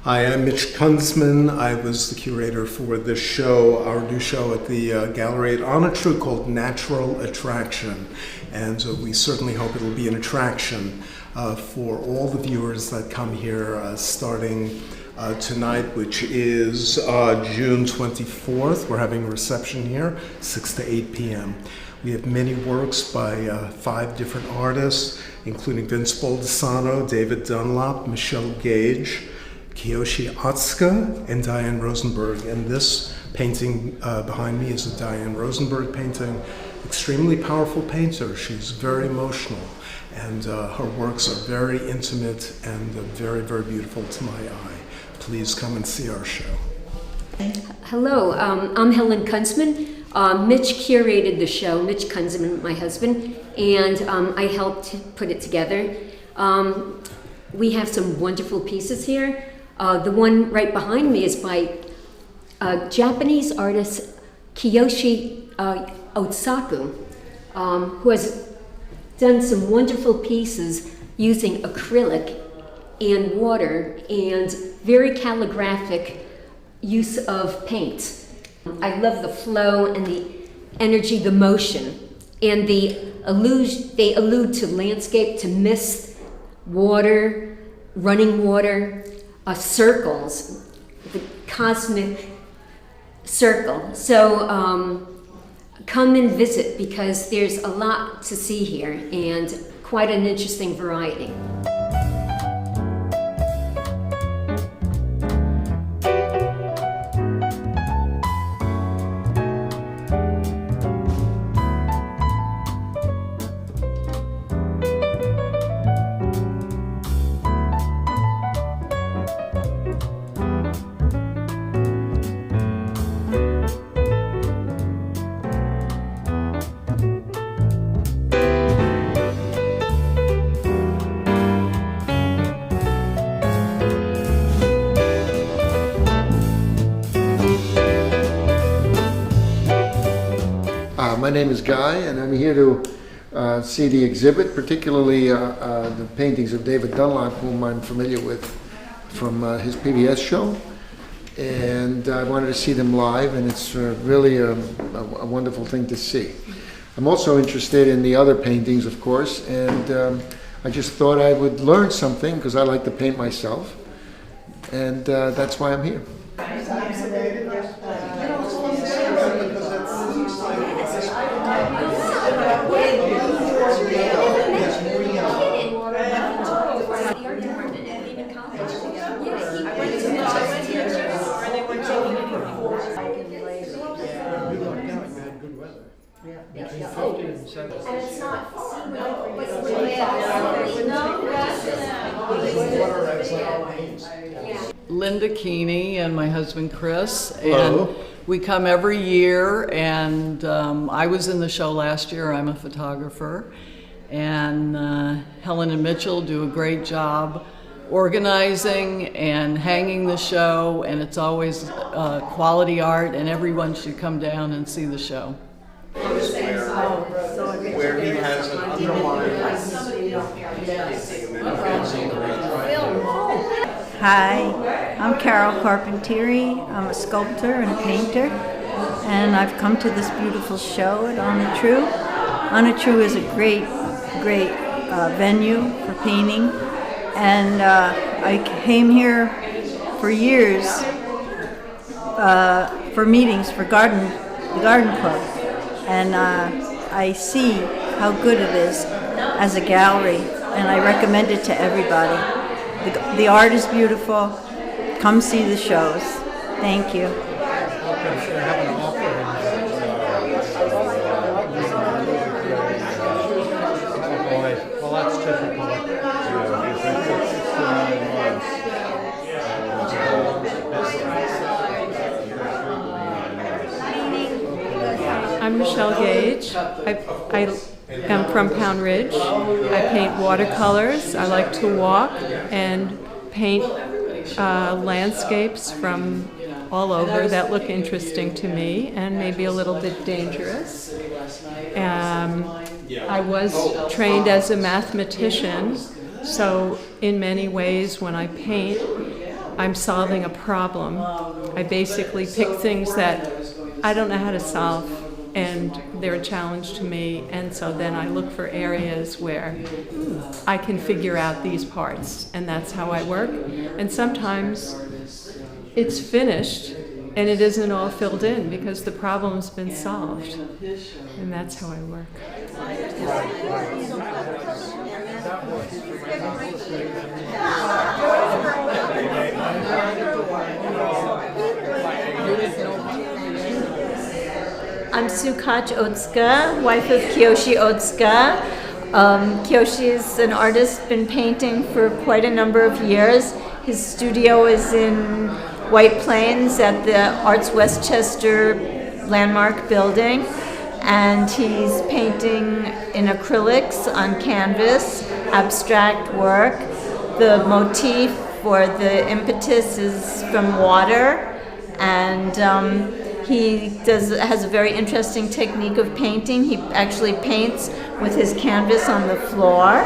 Hi, I'm Mitch Kunzman. I was the curator for this show, our new show at the gallery at Onatru called Natural Attraction. And we certainly hope it'll be an attraction for all the viewers that come here starting tonight, which is June 24th. We're having a reception here, 6 to 8 p.m. We have many works by 5 different artists, including Vince Baldessano, David Dunlop, Michelle Gage, Kiyoshi Atsuka, and Diane Rosenberg. And this painting behind me is a Diane Rosenberg painting. Extremely powerful painter. She's very emotional, and her works are very intimate and very, very beautiful to my eye. Please come and see our show. Hello, I'm Helen Kunzman. Mitch curated the show, Mitch Kunzman, my husband, and I helped put it together. We have some wonderful pieces here. The one right behind me is by Japanese artist Kiyoshi Otsaku, who has done some wonderful pieces using acrylic and water and very calligraphic use of paint. I love the flow and the energy, the motion, and they allude to landscape, to mist, water, running water, circles, the cosmic circle. So come and visit, because there's a lot to see here and quite an interesting variety. My name is Guy, and I'm here to see the exhibit, particularly the paintings of David Dunlop, whom I'm familiar with from his PBS show. And I wanted to see them live, and it's really a wonderful thing to see. I'm also interested in the other paintings, of course, and I just thought I would learn something, because I like to paint myself, and that's why I'm here. Linda Keeney and my husband Chris, and we come every year, and I was in the show last year. I'm a photographer, and Helen and Mitchell do a great job organizing and hanging the show, and it's always quality art, and everyone should come down and see the show. Where he has an underlying. Hi, I'm Carol Carpentieri. I'm a sculptor and painter, and I've come to this beautiful show at Onatru. Onatru is a great venue for painting, and I came here for years for meetings for the garden club, and I see how good it is as a gallery, and I recommend it to everybody. The art is beautiful. Come see the shows. Thank you. Well, that's typical. I'm Michelle Gage. I am from Pound Ridge. I paint watercolors. I like to walk and paint landscapes from all over that look interesting to me and maybe a little bit dangerous. I was trained as a mathematician, so in many ways when I paint, I'm solving a problem. I basically pick things that I don't know how to solve, and they're a challenge to me, and so then I look for areas where I can figure out these parts, and that's how I work. And sometimes it's finished and it isn't all filled in because the problem's been solved, and that's how I work. I'm Sukach Otsuka, wife of Kiyoshi Otsuka. Kiyoshi is an artist, been painting for quite a number of years. His studio is in White Plains at the Arts Westchester Landmark building, and he's painting in acrylics on canvas, abstract work. The motif or the impetus is from water, and he has a very interesting technique of painting. He actually paints with his canvas on the floor,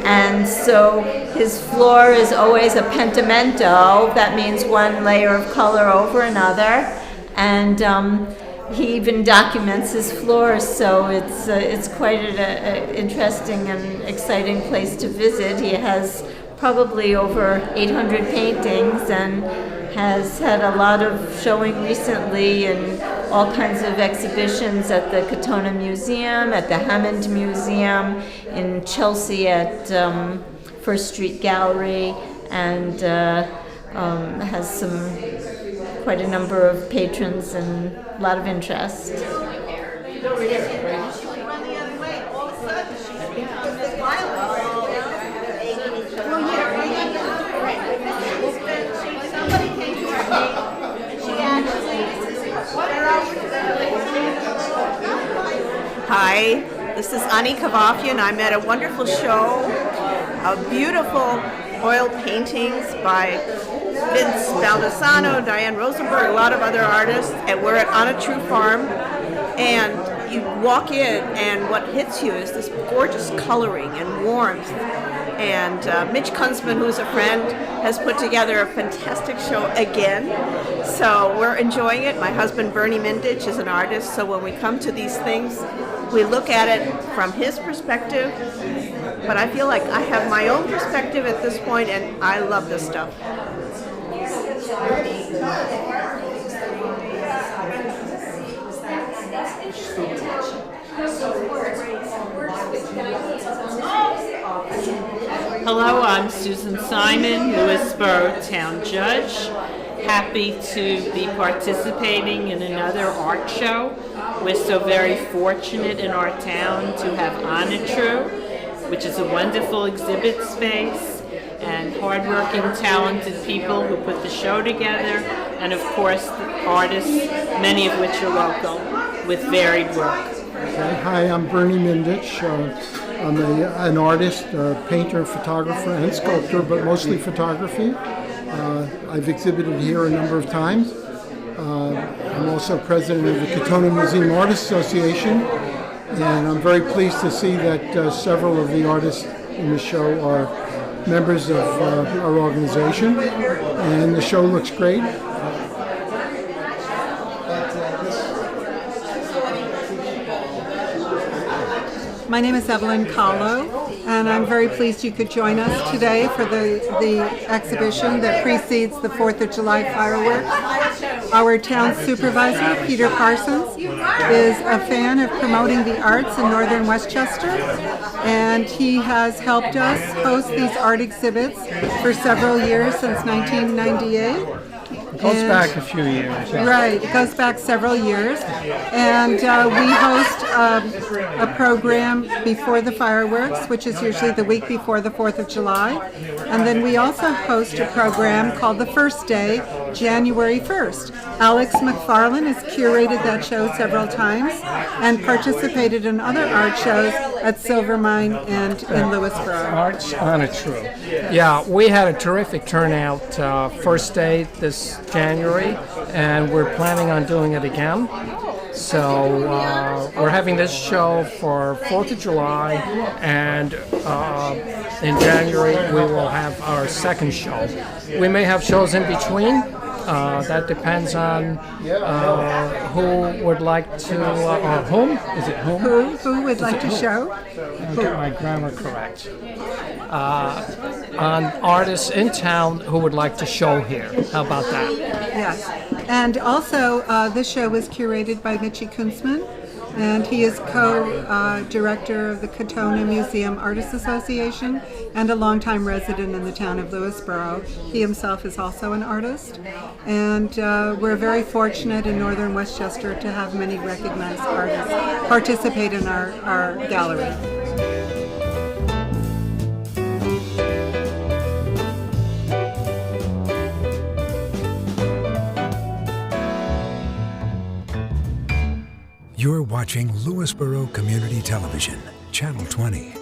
and so his floor is always a pentimento. That means one layer of color over another, and he even documents his floors, so it's quite an interesting and exciting place to visit. He has probably over 800 paintings and has had a lot of showing recently in all kinds of exhibitions at the Katona Museum, at the Hammond Museum, in Chelsea at First Street Gallery, and has quite a number of patrons and a lot of interest. Hi, this is Ani Kavafian. I'm at a wonderful show of beautiful oil paintings by Vince Baldessano, Diane Rosenberg, a lot of other artists, and we're at Onatru Farm, and you walk in and what hits you is this gorgeous coloring and warmth. And Mitch Kunzman, who's a friend, has put together a fantastic show again. So we're enjoying it. My husband, Bernie Mindich, is an artist. So when we come to these things, we look at it from his perspective. But I feel like I have my own perspective at this point, and I love this stuff. Hello, I'm Susan Simon, Lewisboro Town Judge. Happy to be participating in another art show. We're so very fortunate in our town to have Onatru, which is a wonderful exhibit space, and hardworking, talented people who put the show together, and of course artists, many of which are local, with varied work. Okay. Hi, I'm Bernie Mindich. I'm an artist, painter, photographer, and sculptor, but mostly photography. I've exhibited here a number of times. I'm also president of the Katona Museum Artists Association, and I'm very pleased to see that several of the artists in the show are members of our organization, and the show looks great. My name is Evelyn Kahlo, and I'm very pleased you could join us today for the exhibition that precedes the 4th of July fireworks. Our town supervisor, Peter Parsons, is a fan of promoting the arts in northern Westchester, and he has helped us host these art exhibits for several years, since 1998. It goes back a few years. Yeah. Right, it goes back several years, and we host a program before the fireworks, which is usually the week before the 4th of July, and then we also host a program called The First Day, January 1st. Alex McFarlane has curated that show several times and participated in other art shows at Silvermine and in Lewisboro. Arts Onatru. Yeah, we had a terrific turnout first day this January, and we're planning on doing it again. So we're having this show for 4th of July, and in January we will have our second show. We may have shows in between. That depends on who would like to, or whom? Is it whom? Who would like to show? I'll get my grammar correct. On artists in town who would like to show here. How about that? Yes. And also, this show was curated by Mitchie Kunzman, and he is co-director of the Katona Museum Artists Association and a longtime resident in the town of Lewisboro. He himself is also an artist, and we're very fortunate in northern Westchester to have many recognized artists participate in our gallery. You're watching Lewisboro Community Television, Channel 20.